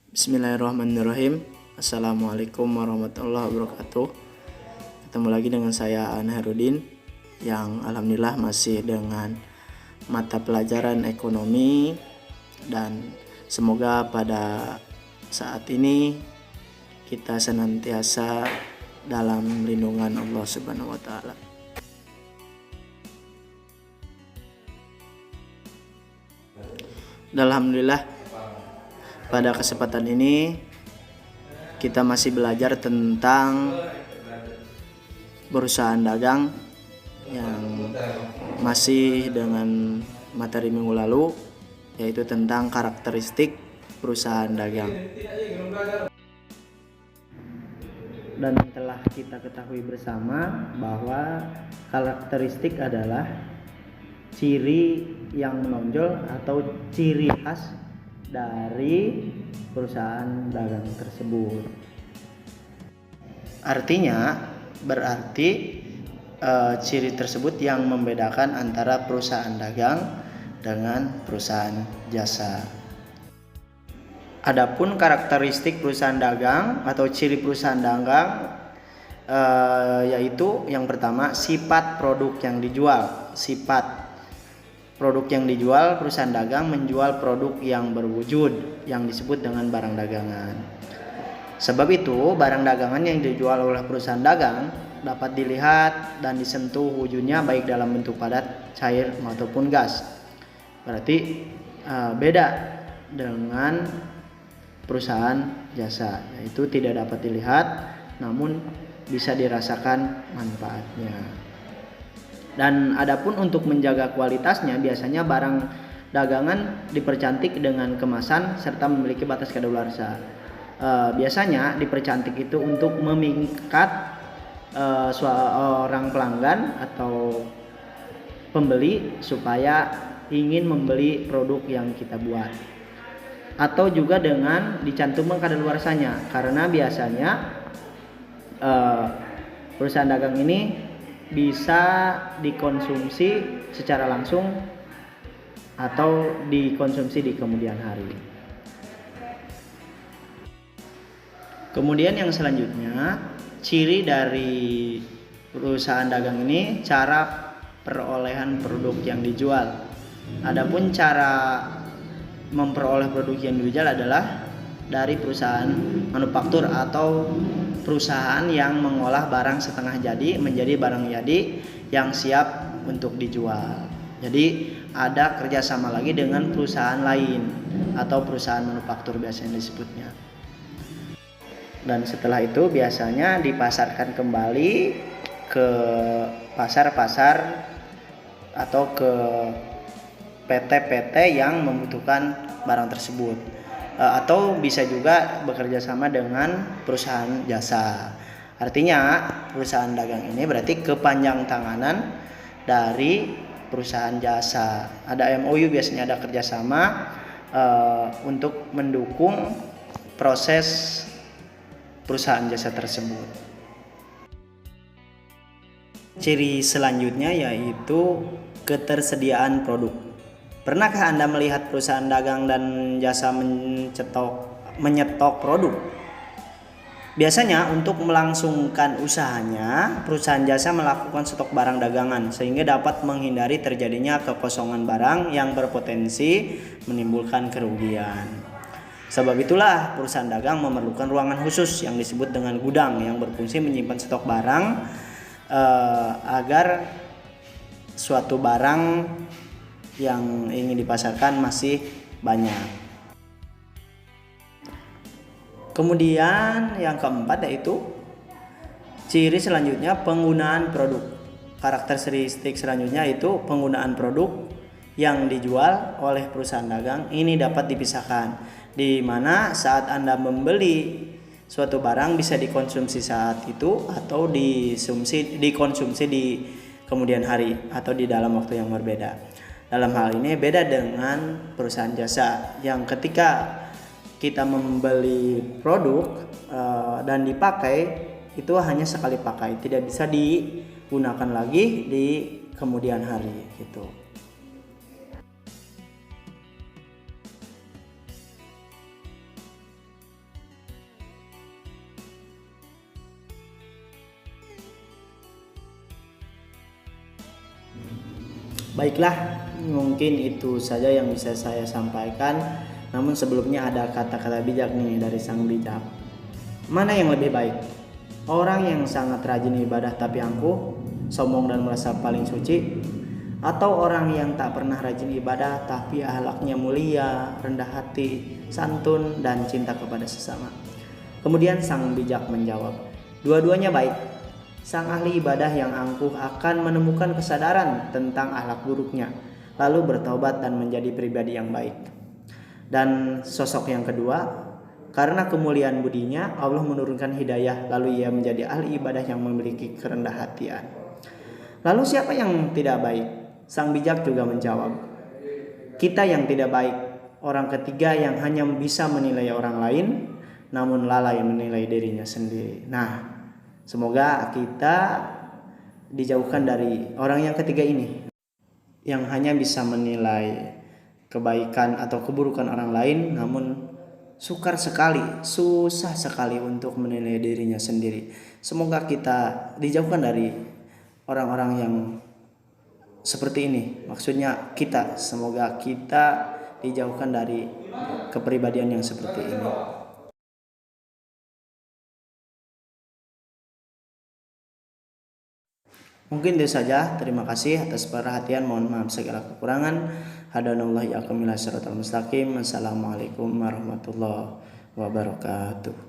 Bismillahirrahmanirrahim. Assalamualaikum warahmatullahi wabarakatuh. Ketemu lagi dengan saya An Herudin yang alhamdulillah masih dengan mata pelajaran ekonomi, dan semoga pada saat ini kita senantiasa dalam lindungan Allah Subhanahu wa taala. Alhamdulillah, pada kesempatan ini kita masih belajar tentang perusahaan dagang yang masih dengan materi minggu lalu, yaitu tentang karakteristik perusahaan dagang. Dan telah kita ketahui bersama bahwa karakteristik adalah ciri yang menonjol atau ciri khas dari perusahaan dagang tersebut. Berarti ciri tersebut yang membedakan antara perusahaan dagang dengan perusahaan jasa. Adapun karakteristik perusahaan dagang atau ciri perusahaan dagang yaitu yang pertama, sifat produk yang dijual. Sifat produk yang dijual, perusahaan dagang menjual produk yang berwujud yang disebut dengan barang dagangan. Sebab itu, barang dagangan yang dijual oleh perusahaan dagang dapat dilihat dan disentuh wujudnya baik dalam bentuk padat, cair maupun gas. Berarti beda dengan perusahaan jasa, yaitu tidak dapat dilihat namun bisa dirasakan manfaatnya. Dan adapun untuk menjaga kualitasnya, biasanya barang dagangan dipercantik dengan kemasan serta memiliki batas kadaluarsa. Biasanya dipercantik itu untuk memikat seorang pelanggan atau pembeli supaya ingin membeli produk yang kita buat. Atau juga dengan dicantumkan kadaluarsanya, karena biasanya perusahaan dagang ini bisa dikonsumsi secara langsung atau dikonsumsi di kemudian hari. Kemudian yang selanjutnya, ciri dari perusahaan dagang ini cara perolehan produk yang dijual. Adapun cara memperoleh produk yang dijual adalah dari perusahaan manufaktur atau perusahaan yang mengolah barang setengah jadi menjadi barang jadi yang siap untuk dijual. Jadi ada kerjasama lagi dengan perusahaan lain atau perusahaan manufaktur biasanya disebutnya. Dan setelah itu biasanya dipasarkan kembali ke pasar-pasar atau ke PT-PT yang membutuhkan barang tersebut. Atau bisa juga bekerja sama dengan perusahaan jasa. Artinya perusahaan dagang ini berarti kepanjang tanganan dari perusahaan jasa. Ada MOU, biasanya ada kerjasama untuk mendukung proses perusahaan jasa tersebut. Ciri selanjutnya yaitu ketersediaan produk. Pernahkah Anda melihat perusahaan dagang dan jasa menyetok produk? Biasanya untuk melangsungkan usahanya, perusahaan jasa melakukan stok barang dagangan sehingga dapat menghindari terjadinya kekosongan barang yang berpotensi menimbulkan kerugian. Sebab itulah perusahaan dagang memerlukan ruangan khusus yang disebut dengan gudang yang berfungsi menyimpan stok barang agar suatu barang yang ingin dipasarkan masih banyak. Kemudian yang keempat yaitu ciri selanjutnya penggunaan produk. Karakteristik selanjutnya itu penggunaan produk yang dijual oleh perusahaan dagang. Ini dapat dipisahkan, di mana saat Anda membeli suatu barang bisa dikonsumsi saat itu atau dikonsumsi di kemudian hari atau di dalam waktu yang berbeda. Dalam hal ini beda dengan perusahaan jasa yang ketika kita membeli produk dan dipakai itu hanya sekali pakai, tidak bisa digunakan lagi di kemudian hari gitu. Baiklah, mungkin itu saja yang bisa saya sampaikan. Namun sebelumnya ada kata-kata bijak nih dari sang bijak. Mana yang lebih baik? Orang yang sangat rajin ibadah tapi angkuh, sombong dan merasa paling suci, atau orang yang tak pernah rajin ibadah tapi akhlaknya mulia, rendah hati, santun, dan cinta kepada sesama? Kemudian sang bijak menjawab, dua-duanya baik. Sang ahli ibadah yang angkuh akan menemukan kesadaran tentang akhlak buruknya, lalu bertobat dan menjadi pribadi yang baik. Dan sosok yang kedua, karena kemuliaan budinya, Allah menurunkan hidayah, lalu ia menjadi ahli ibadah yang memiliki kerendah hatian. Lalu siapa yang tidak baik? Sang bijak juga menjawab, kita yang tidak baik, orang ketiga yang hanya bisa menilai orang lain, namun lalai menilai dirinya sendiri. Nah, semoga kita dijauhkan dari orang yang ketiga ini, yang hanya bisa menilai kebaikan atau keburukan orang lain, namun susah sekali untuk menilai dirinya sendiri. Semoga kita dijauhkan dari orang-orang yang seperti ini. Maksudnya semoga kita dijauhkan dari kepribadian yang seperti ini. Mungkin itu saja. Terima kasih atas perhatian. Mohon maaf segala kekurangan. Hadanallahu iyyakum ila siratal mustaqim. Assalamualaikum warahmatullahi wabarakatuh.